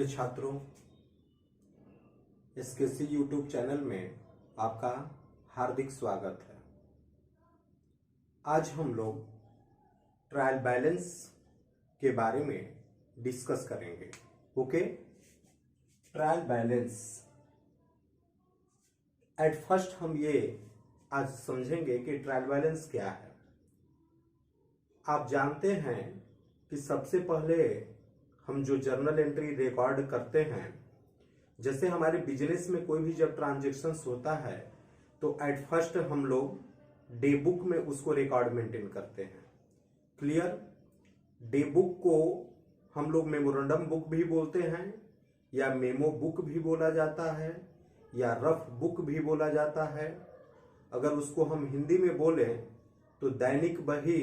प्रिय छात्रों, एसकेसी YouTube channel में आपका हार्दिक स्वागत है। आज हम लोग ट्रायल बैलेंस के बारे में डिस्कस करेंगे। Okay, trial balance at first हम ये आज समझेंगे कि ट्रायल बैलेंस क्या है। आप जानते हैं कि सबसे पहले हम जो जर्नल एंट्री रिकॉर्ड करते हैं, जैसे हमारे बिजनेस में कोई भी जब ट्रांजैक्शंस होता है तो एट फर्स्ट हम लोग डे बुक में उसको रिकॉर्ड मेंटेन करते हैं। क्लियर? डे बुक को हम लोग मेमोरेंडम बुक भी बोलते हैं या मेमो बुक भी बोला जाता है या रफ बुक भी बोला जाता है। अगर उसको हम हिंदी में बोले तो दैनिक बही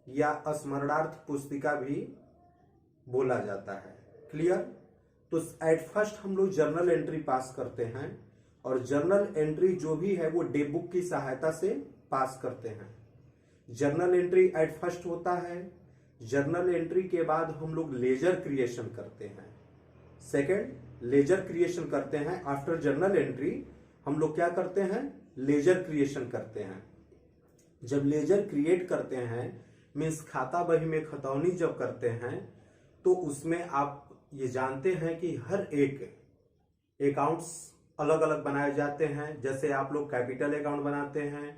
या स्मरणार्थ पुस्तिका भी बोला जाता है। क्लियर? तो एट फर्स्ट हम लोग जर्नल एंट्री पास करते हैं और जर्नल एंट्री जो भी है वो डे बुक की सहायता से पास करते हैं। जर्नल एंट्री एट फर्स्ट होता है। जर्नल एंट्री के बाद हम लोग लेजर क्रिएशन करते हैं। सेकंड, लेजर क्रिएशन करते हैं। आफ्टर जर्नल एंट्री हम लोग क्या करते हैं? लेजर क्रिएशन करते हैं। जब लेजर क्रिएट करते हैं मीन्स खाता बही में खतौनी जब करते हैं तो उसमें आप ये जानते हैं कि हर एक अकाउंट्स अलग अलग बनाए जाते हैं। जैसे आप लोग कैपिटल अकाउंट बनाते हैं,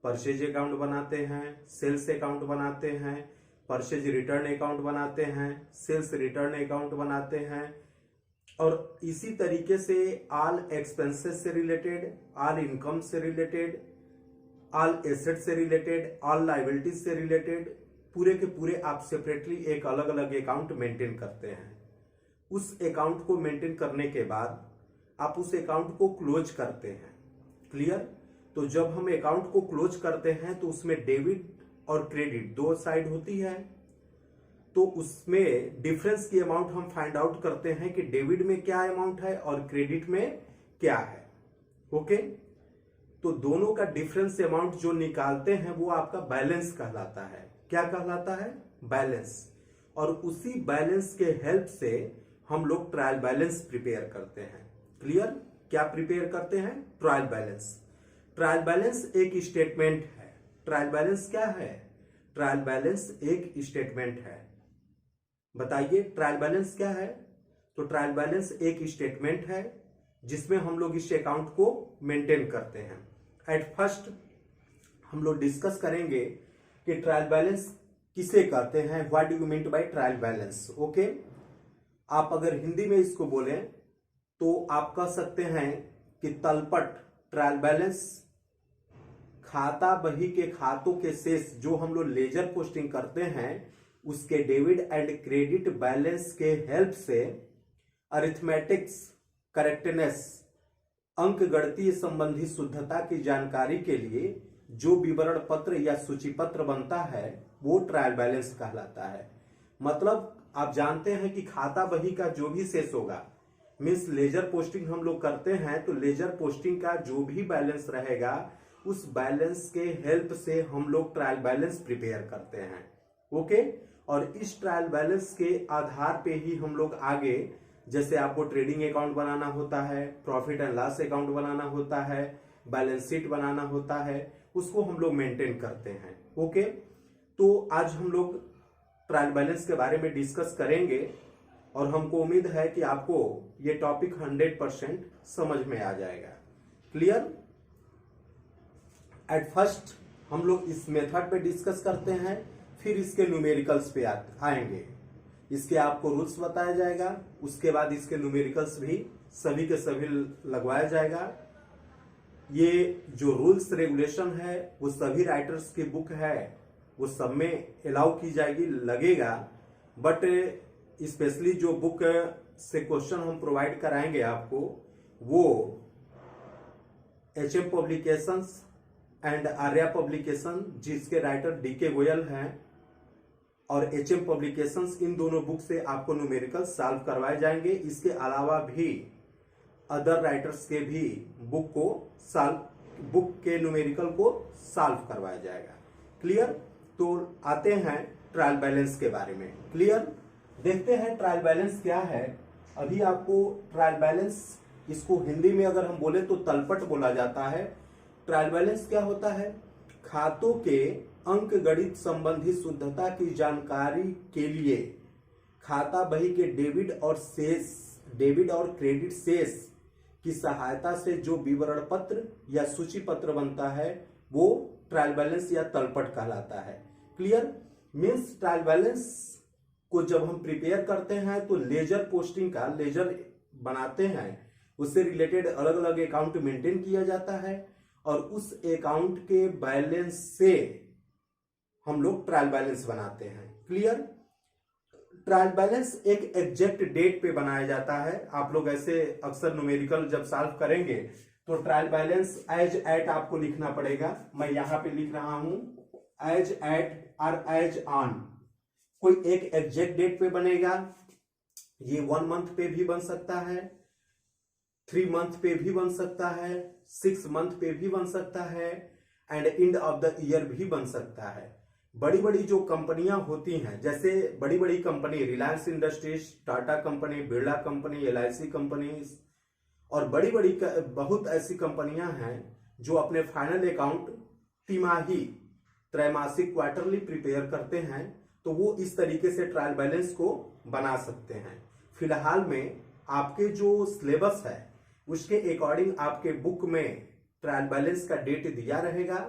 परचेज अकाउंट बनाते हैं, सेल्स अकाउंट बनाते हैं, परचेज रिटर्न अकाउंट बनाते हैं, सेल्स रिटर्न अकाउंट बनाते हैं। और इसी तरीके से ऑल एक्सपेंसेस से रिलेटेड, ऑल इनकम से रिलेटेड, ऑल एसेट से रिलेटेड, ऑल लायबिलिटीज से रिलेटेड पूरे के पूरे आप सेपरेटली एक अलग अलग अकाउंट मेंटेन करते हैं। उस अकाउंट को मेंटेन करने के बाद आप उस अकाउंट को क्लोज करते हैं। क्लियर? तो जब हम अकाउंट को क्लोज करते हैं तो उसमें डेबिट और क्रेडिट दो साइड होती है। तो उसमें डिफरेंस की अमाउंट हम फाइंड आउट करते हैं कि डेबिट में क्या अमाउंट है और क्रेडिट में क्या है। ओके, तो दोनों का डिफरेंस अमाउंट जो निकालते हैं वो आपका बैलेंस कहलाता है। क्या कहलाता है? बैलेंस। और उसी बैलेंस के हेल्प से हम लोग ट्रायल बैलेंस प्रिपेयर करते हैं। क्लियर? क्या प्रिपेयर करते हैं? Trial balance. ट्रायल बैलेंस एक स्टेटमेंट है। ट्रायल बैलेंस क्या है? ट्रायल बैलेंस एक स्टेटमेंट है। बताइए ट्रायल बैलेंस क्या है? तो ट्रायल बैलेंस एक स्टेटमेंट है जिसमें हम लोग इस अकाउंट को मेंटेन करते हैं। एट फर्स्ट हम लोग डिस्कस करेंगे कि ट्रायल बैलेंस किसे कहते हैं, what do you mean by trial balance. Okay, आप अगर हिंदी में इसको बोलें तो आप कह सकते हैं कि तलपट ट्रायल बैलेंस खाता बही के खातों के शेष जो हम लोग लेजर पोस्टिंग करते हैं उसके डेबिट एंड क्रेडिट बैलेंस के हेल्प से अरिथमेटिक्स करेक्टनेस अंक गणितीय संबंधी शुद्धता की जानकारी के लिए जो विवरण पत्र या सूची पत्र बनता है वो ट्रायल बैलेंस कहलाता है। मतलब आप जानते हैं कि खाता बही का जो भी शेष होगा, मीन्स लेजर पोस्टिंग हम लोग करते हैं तो लेजर पोस्टिंग का जो भी बैलेंस रहेगा उस बैलेंस के हेल्प से हम लोग ट्रायल बैलेंस प्रिपेयर करते हैं। ओके, और इस ट्रायल बैलेंस के आधार पे ही हम लोग आगे, जैसे आपको ट्रेडिंग अकाउंट बनाना होता है, प्रॉफिट एंड लॉस अकाउंट बनाना होता है, बैलेंस शीट बनाना होता है, उसको हम लोग मेंटेन करते हैं। ओके, तो आज हम लोग ट्रायल बैलेंस के बारे में डिस्कस करेंगे और हमको उम्मीद है कि आपको ये टॉपिक 100% समझ में आ जाएगा। क्लियर? एट फर्स्ट हम लोग इस मेथड पे डिस्कस करते हैं, फिर इसके न्यूमेरिकल्स पे आएंगे। इसके आपको रूल्स बताया जाएगा, उसके बाद इसके न्यूमेरिकल्स भी सभी के सभी लगवाया जाएगा। ये जो रूल्स रेगुलेशन है वो सभी राइटर्स की बुक है, वो सब में अलाउ की जाएगी, लगेगा। बट स्पेशली जो बुक से क्वेश्चन हम प्रोवाइड कराएंगे आपको वो HM publications and Arya publication जिसके राइटर DK गोयल हैं और HM पब्लिकेशंस, इन दोनों बुक से आपको न्यूमेरिकल सॉल्व करवाए जाएंगे। इसके अलावा भी अदर राइटर्स के भी बुक के न्यूमेरिकल को सॉल्व करवाया जाएगा। क्लियर? तो आते हैं ट्रायल बैलेंस के बारे में। क्लियर? देखते हैं ट्रायल बैलेंस क्या है अभी आपको ट्रायल बैलेंस, इसको हिंदी में अगर हम बोले तो तलपट बोला जाता है। ट्रायल बैलेंस क्या होता है? खातों के अंक गणित संबंधी शुद्धता की जानकारी के लिए खाता बही के डेबिट और क्रेडिट शेष की सहायता से जो विवरण पत्र या सूची पत्र बनता है वो ट्रायल बैलेंस या तलपट कहलाता है। क्लियर? मीन्स ट्रायल बैलेंस को जब हम प्रिपेयर करते हैं तो लेजर पोस्टिंग का लेजर बनाते हैं, उससे रिलेटेड अलग अलग अकाउंट मेंटेन किया जाता है और उस अकाउंट के बैलेंस से हम लोग ट्रायल बैलेंस बनाते हैं। क्लियर? ट्रायल बैलेंस एक एग्जैक्ट डेट पे बनाया जाता है। आप लोग ऐसे अक्सर न्यूमेरिकल जब सॉल्व करेंगे तो ट्रायल बैलेंस एज एट आपको लिखना पड़ेगा। मैं यहां पे लिख रहा हूं एज एट और एज ऑन। कोई एक एग्जैक्ट डेट पे बनेगा। ये 1 मंथ पे भी बन सकता है, 3 मंथ पे भी बन सकता है, 6 मंथ पे भी बन सकता है and end of the year भी बन सकता है। बड़ी बड़ी जो कंपनियां होती हैं, जैसे बड़ी बड़ी company Reliance industries, Tata company, Birla company, LIC company और बड़ी बड़ी बहुत ऐसी कंपनियां हैं जो अपने फाइनल अकाउंट तिमाही, त्रैमासिक, क्वार्टरली प्रिपेयर करते हैं, तो वो इस तरीके से ट्रायल बैलेंस को बना सकते हैं। फिलहाल में आपके जो सिलेबस है उसके अकॉर्डिंग आपके बुक में ट्रायल बैलेंस का डेट दिया रहेगा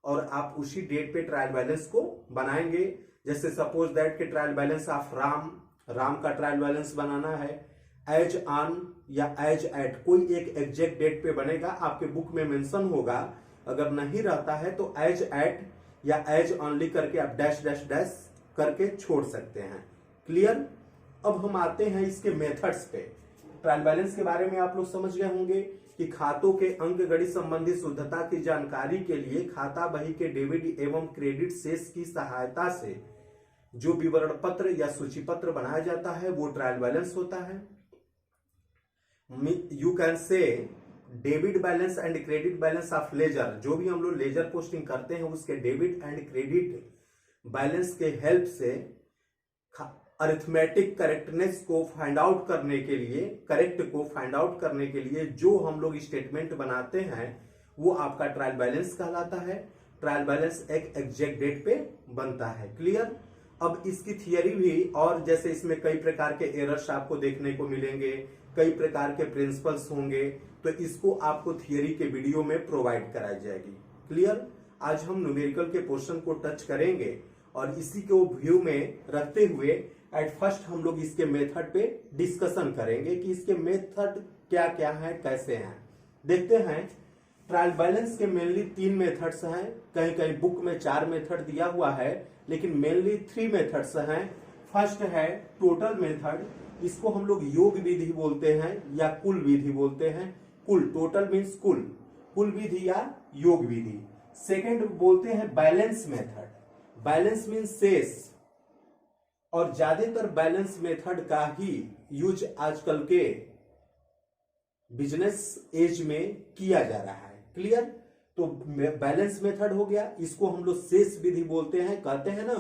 और आप उसी डेट पे ट्रायल बैलेंस को बनाएंगे। जैसे सपोज दैट के ट्रायल बैलेंस ऑफ राम का ट्रायल बैलेंस बनाना है, एज ऑन या एज एट कोई एक एग्जैक्ट डेट पे बनेगा, आपके बुक में मेंशन होगा। अगर नहीं रहता है तो एज एट या एज ऑनली करके आप डैश डैश डैश करके छोड़ सकते हैं। क्लियर? अब हम आते हैं इसके मेथड्स पे। ट्रायल बैलेंस के बारे में आप लोग समझ गए होंगे कि खातों के अंक गणित संबंधी शुद्धता की जानकारी के लिए खाता बही के डेबिट एवं क्रेडिट शेष की सहायता से जो विवरण पत्र या सूची पत्र बनाया जाता है वो ट्रायल बैलेंस होता है। You can say debit balance and credit balance of ledger. जो भी हम लोग लेजर पोस्टिंग करते हैं उसके डेबिट एंड क्रेडिट बैलेंस के हेल्प से अरिथमेटिक करेक्टनेस को फाइंड आउट करने के लिए, करेक्ट को फाइंड आउट करने के लिए जो हम लोग स्टेटमेंट बनाते हैं वो आपका ट्रायल बैलेंस कहलाता है। ट्रायल बैलेंस एक एग्जैक्ट डेट पे बनता है। क्लियर? अब इसकी थियरी भी, और जैसे इसमें कई प्रकार के एरर्स आपको देखने को मिलेंगे, कई प्रकार के प्रिंसिपल्स होंगे, तो इसको आपको थियरी के वीडियो में प्रोवाइड कराई जाएगी। क्लियर? आज हम न्यूमेरिकल के पोर्शन को टच करेंगे और इसी को व्यू में रखते हुए एट फर्स्ट हम लोग इसके मेथड पे डिस्कशन करेंगे कि इसके मेथड क्या क्या है, कैसे हैं। देखते हैं। ट्रायल बैलेंस के मेनली 3 मेथड्स हैं। कहीं कहीं बुक में 4 मेथड दिया हुआ है, लेकिन मेनली 3 मेथड्स हैं। फर्स्ट है टोटल मेथड। इसको हम लोग योग विधि बोलते हैं या कुल विधि बोलते हैं। कुल, टोटल मीन्स कुल विधि या योग विधि। सेकेंड बोलते हैं बैलेंस मेथड। बैलेंस मीन्स शेष, और ज्यादातर बैलेंस मेथड का ही यूज आजकल के बिजनेस एज में किया जा रहा है। क्लियर? तो बैलेंस मेथड हो गया, इसको हम लोग शेष विधि बोलते हैं। कहते हैं ना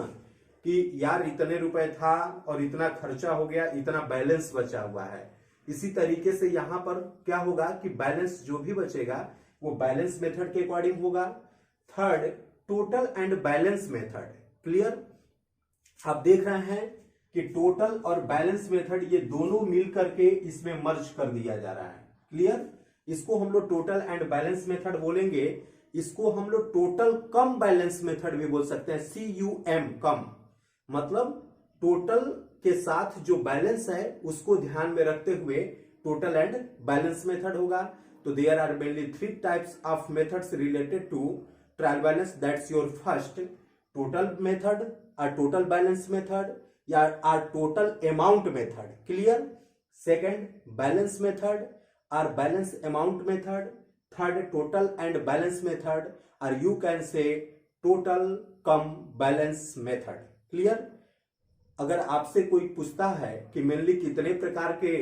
कि यार इतने रुपए था और इतना खर्चा हो गया, इतना बैलेंस बचा हुआ है। इसी तरीके से यहां पर क्या होगा कि बैलेंस जो भी बचेगा वो बैलेंस मेथड के अकॉर्डिंग होगा। Third, total and balance method. Clear? आप देख रहे हैं कि टोटल और बैलेंस मेथड ये दोनों मिल करके इसमें मर्ज कर दिया जा रहा है। क्लियर? इसको हम लोग टोटल एंड बैलेंस मेथड बोलेंगे। इसको हम लोग टोटल कम बैलेंस मेथड भी बोल सकते हैं। CUM, कम मतलब टोटल के साथ जो बैलेंस है उसको ध्यान में रखते हुए टोटल एंड बैलेंस मेथड होगा। तो there are mainly 3 types of methods related to trial balance. That's your first total method, a total balance method या a total amount method. Clear? Second, balance method or balance amount method. Third, total and balance method, or you can say total cum balance method. Clear? अगर आपसे कोई पूछता है कि mainly कितने प्रकार के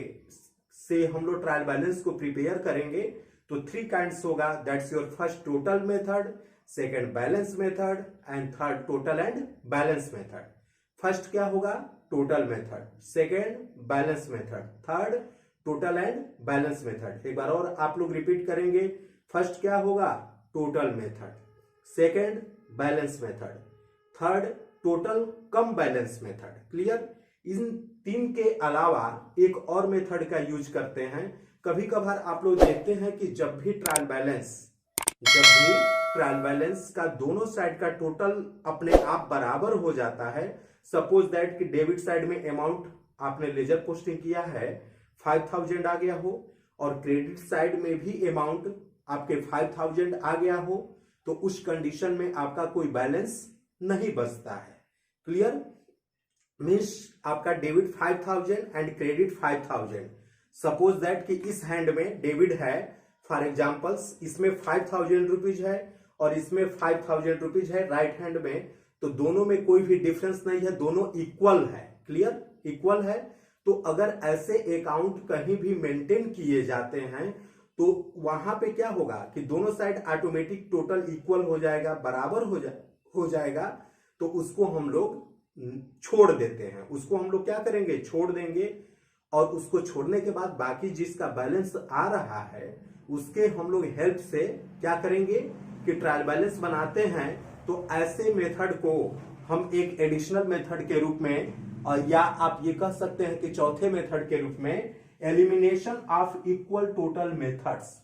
से हम लोग ट्रायल बैलेंस को प्रिपेयर करेंगे तो 3 काइंड्स होगा। That's your first total method, second balance method and third total and balance method. First क्या होगा? Total method, second balance method, third total and balance method. एक बार और आप लोग रिपीट करेंगे। फर्स्ट क्या होगा? Total method, second balance method, third total cum balance method. Clear? इन तीन के अलावा एक और मेथड का यूज करते हैं। कभी कभार आप लोग देखते हैं कि जब भी ट्रायल बैलेंस का दोनों साइड का टोटल अपने आप बराबर हो जाता है, सपोज दैट कि डेबिट साइड में अमाउंट आपने लेजर पोस्टिंग किया है 5000 आ गया हो और क्रेडिट साइड में भी अमाउंट आपके 5000 आ गया हो, तो उस कंडीशन में आपका कोई बैलेंस नहीं बचता है। क्लियर? मीन्स आपका debit 5000 and credit 5000। Suppose that कि इस हैंड में डेबिट है, फॉर एग्जांपल्स इसमें 5000 रुपीज है और इसमें 5000 रुपीज है राइट हैंड में, तो दोनों में कोई भी डिफरेंस नहीं है, दोनों इक्वल है। क्लियर? इक्वल है। तो अगर ऐसे अकाउंट कहीं भी मेंटेन किए जाते हैं तो वहां पे क्या होगा कि दोनों साइड ऑटोमेटिक टोटल इक्वल हो जाएगा, बराबर हो जाएगा। तो उसको हम लोग छोड़ देते हैं, उसको हम लोग क्या करेंगे? छोड़ देंगे। और उसको छोड़ने के बाद बाकी जिसका बैलेंस आ रहा है उसके हम लोग हेल्प से क्या करेंगे कि ट्रायल बैलेंस बनाते हैं। तो ऐसे मेथड को हम एक एडिशनल मेथड के रूप में, या आप ये कह सकते हैं कि चौथे मेथड के रूप में, elimination of equal total methods.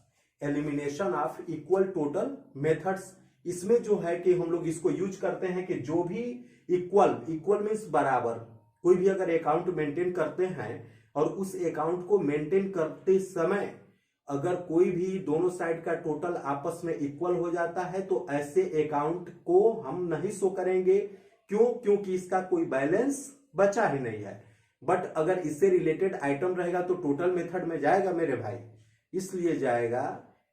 Elimination of equal total methods, इसमें जो है कि हम लोग इसको यूज करते हैं कि जो भी इक्वल मीन्स बराबर, कोई भी अगर अकाउंट मेंटेन करते हैं और उस अकाउंट को मेंटेन करते समय अगर कोई भी दोनों साइड का टोटल आपस में इक्वल हो जाता है तो ऐसे अकाउंट को हम नहीं शो करेंगे। क्यों? क्योंकि इसका कोई बैलेंस बचा ही नहीं है। बट अगर इससे रिलेटेड आइटम रहेगा तो टोटल मेथड में जाएगा मेरे भाई, इसलिए जाएगा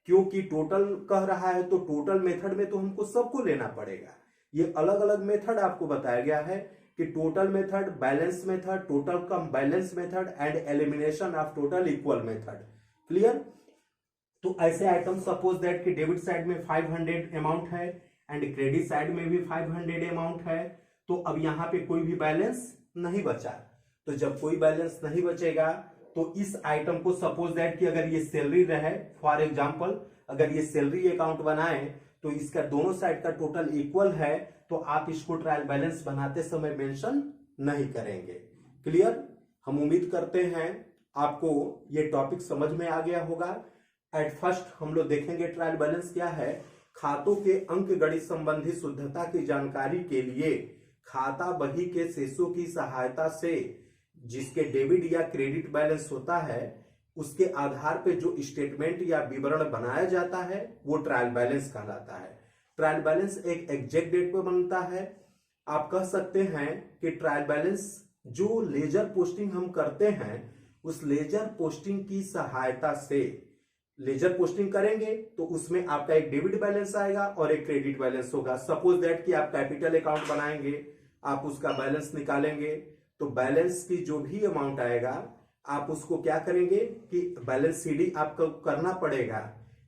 क्योंकि टोटल कह रहा है, तो टोटल मेथड में तो हमको सबको लेना पड़ेगा। ये अलग अलग मेथड आपको बताया गया है कि total method, balance method, total cum balance method and elimination of total equal method. Clear? तो ऐसे आइटम सपोज दैट कि डेबिट साइड में 500 अमाउंट है एंड क्रेडिट साइड में भी 500 अमाउंट है, तो अब यहां पे कोई भी बैलेंस नहीं बचा। तो जब कोई बैलेंस नहीं बचेगा तो इस आइटम को सपोज दैट कि अगर ये सैलरी रहे, फॉर एग्जांपल अगर ये सैलरी अकाउंट बनाए तो इसका दोनों साइड का टोटल इक्वल है, तो आप इसको ट्रायल बैलेंस बनाते समय मेंशन नहीं करेंगे। क्लियर? हम उम्मीद करते हैं आपको ये टॉपिक समझ में आ गया होगा। एट फर्स्ट हम लोग देखेंगे ट्रायल बैलेंस क्या है। खातों के अंक गणित संबंधी शुद्धता की जानकारी के लिए खाता बही के शेषों की सहायता से जिसके डेबिट या क्रेडिट बैलेंस होता है उसके आधार पे जो स्टेटमेंट या विवरण बनाया जाता है वो ट्रायल बैलेंस कहलाता है। ट्रायल बैलेंस एक एग्जैक्ट डेट पे बनता है। आप कह सकते हैं कि ट्रायल बैलेंस जो लेजर पोस्टिंग हम करते हैं उस लेजर पोस्टिंग की सहायता से, लेजर पोस्टिंग करेंगे तो उसमें आपका एक डेबिट बैलेंस आएगा और एक क्रेडिट बैलेंस होगा। सपोज दैट कि आप कैपिटल अकाउंट बनाएंगे, आप उसका बैलेंस निकालेंगे, तो बैलेंस की जो भी अमाउंट आएगा आप उसको क्या करेंगे कि बैलेंस सीडी आपको करना पड़ेगा।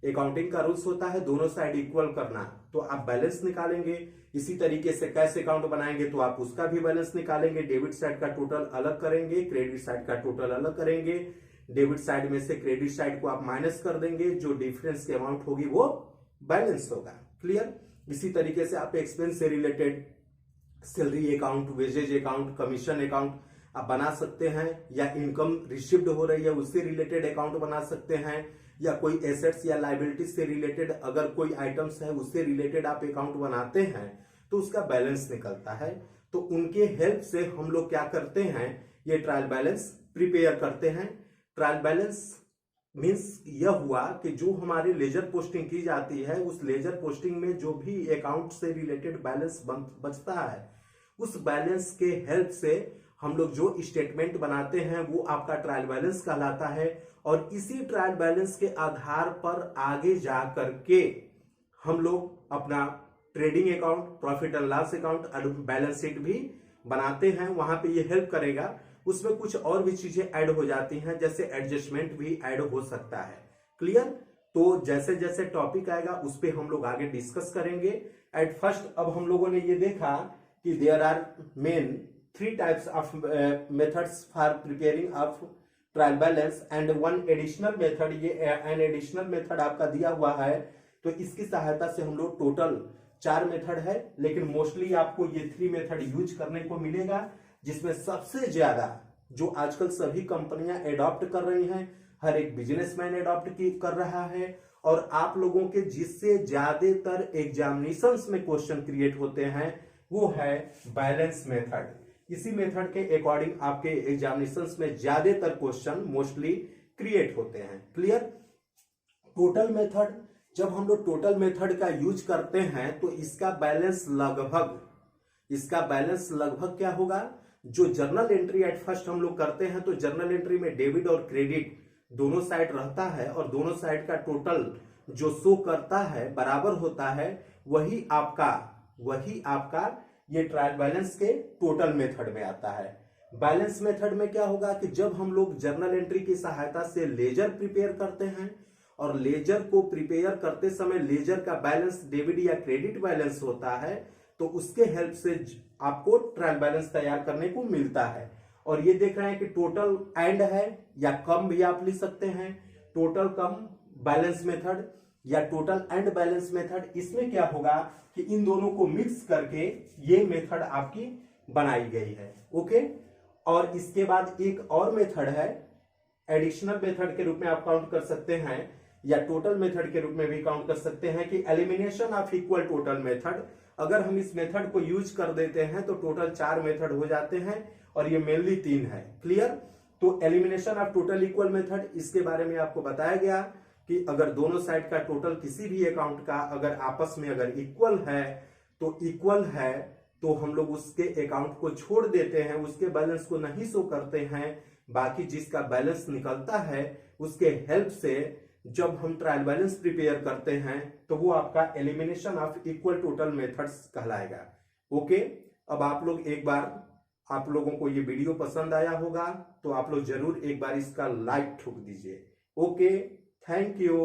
अकाउंटिंग का रूल्स होता है दोनों साइड इक्वल करना, तो आप बैलेंस निकालेंगे। इसी तरीके से कैश अकाउंट बनाएंगे तो आप उसका भी बैलेंस निकालेंगे, डेबिट साइड का टोटल अलग करेंगे, क्रेडिट साइड का टोटल अलग करेंगे। डेबिट साइड में से क्रेडिट साइड को आप माइनस कर देंगे, जो डिफरेंस की अमाउंट होगी वो बैलेंस होगा। क्लियर? इसी तरीके से आप एक्सपेंस से related salary account, wages account, commission account आप बना सकते हैं, या इनकम रिसीव्ड हो रही है उससे रिलेटेड अकाउंट बना सकते हैं, या कोई एसेट्स या लाइबिलिटीज से रिलेटेड अगर कोई आइटम्स है उससे रिलेटेड आप अकाउंट बनाते हैं तो उसका बैलेंस निकलता है। तो उनके हेल्प से हम लोग क्या करते हैं, ये ट्रायल बैलेंस प्रिपेयर करते हैं। ट्रायल बैलेंस मीन्स यह हुआ कि जो हमारे लेजर पोस्टिंग की जाती है उस लेजर पोस्टिंग में जो भी अकाउंट से रिलेटेड बैलेंस बचता है उस बैलेंस के हेल्प से हम लोग जो स्टेटमेंट बनाते हैं वो आपका ट्रायल बैलेंस कहलाता है। और इसी ट्रायल बैलेंस के आधार पर आगे जा करके हम लोग अपना trading account, profit and loss account और बैलेंस शीट भी बनाते हैं। वहां पे ये हेल्प करेगा। उसमें कुछ और भी चीजें ऐड हो जाती हैं, जैसे एडजस्टमेंट भी ऐड हो सकता है। क्लियर? तो जैसे जैसे टॉपिक आएगा उस पर हम लोग आगे डिस्कस करेंगे। एट फर्स्ट अब हम लोगों ने ये देखा कि there are main 3 types of methods for preparing of trial balance and one additional method, ये an additional method आपका दिया हुआ है, तो इसकी सहायता से हम लोग टोटल 4 मेथड है, लेकिन मोस्टली आपको ये 3 मेथड यूज करने को मिलेगा, जिसमें सबसे ज्यादा जो आजकल सभी कंपनियां एडॉप्ट कर रही हैं, हर एक बिजनेसमैन एडॉप्ट कर रहा है, और आप लोगों के जिससे ज्यादातर एग्जामिनेशंस में क्वेश्चन क्रिएट होते हैं वो है बैलेंस मेथड। इसी मेथड के अकॉर्डिंग आपके एग्जामिनेशंस में ज्यादातर क्वेश्चन मोस्टली क्रिएट होते हैं। क्लियर? टोटल मेथड, जब हम लोग टोटल मेथड का यूज करते हैं तो इसका बैलेंस लगभग क्या होगा, जो जर्नल एंट्री एट फर्स्ट हम लोग करते हैं तो जर्नल एंट्री में डेबिट और क्रेडिट दोनों साइड रहता है, और दोनों साइड का टोटल जो शो करता है बराबर होता है, वही आपका ये ट्रायल बैलेंस के टोटल मेथड में आता है। बैलेंस मेथड में क्या होगा कि जब हम लोग जर्नल एंट्री की सहायता से लेजर प्रिपेयर करते हैं, और लेजर को प्रिपेयर करते समय लेजर का बैलेंस डेबिट या क्रेडिट बैलेंस होता है, तो उसके हेल्प से आपको ट्रायल बैलेंस तैयार करने को मिलता है। और ये देख रहे हैं कि टोटल एंड है या कम भी आप लिख सकते हैं, टोटल कम बैलेंस मेथड या टोटल एंड बैलेंस मेथड। इसमें क्या होगा कि इन दोनों को मिक्स करके ये मेथड आपकी बनाई गई है। ओके, और इसके बाद एक और मेथड है, एडिशनल मेथड के रूप में आप काउंट कर सकते हैं, या टोटल मेथड के रूप में भी काउंट कर सकते हैं, कि elimination of equal total method. अगर हम इस मेथड को यूज कर देते हैं तो टोटल 4 मेथड हो जाते हैं, और ये मेनली 3 है। क्लियर? तो elimination of total equal method, इसके बारे में आपको बताया गया कि अगर दोनों साइड का टोटल किसी भी अकाउंट का अगर आपस में अगर इक्वल है तो हम लोग उसके अकाउंट को छोड़ देते हैं, उसके बैलेंस को नहीं शो करते हैं, बाकी जिसका बैलेंस निकलता है उसके हेल्प से जब हम ट्रायल बैलेंस प्रिपेयर करते हैं तो वो आपका elimination of equal total methods कहलाएगा। ओके, अब आप लोगों को ये वीडियो पसंद आया होगा तो आप लोग जरूर एक बार इसका लाइक ठोक दीजिए। Okay, thank you.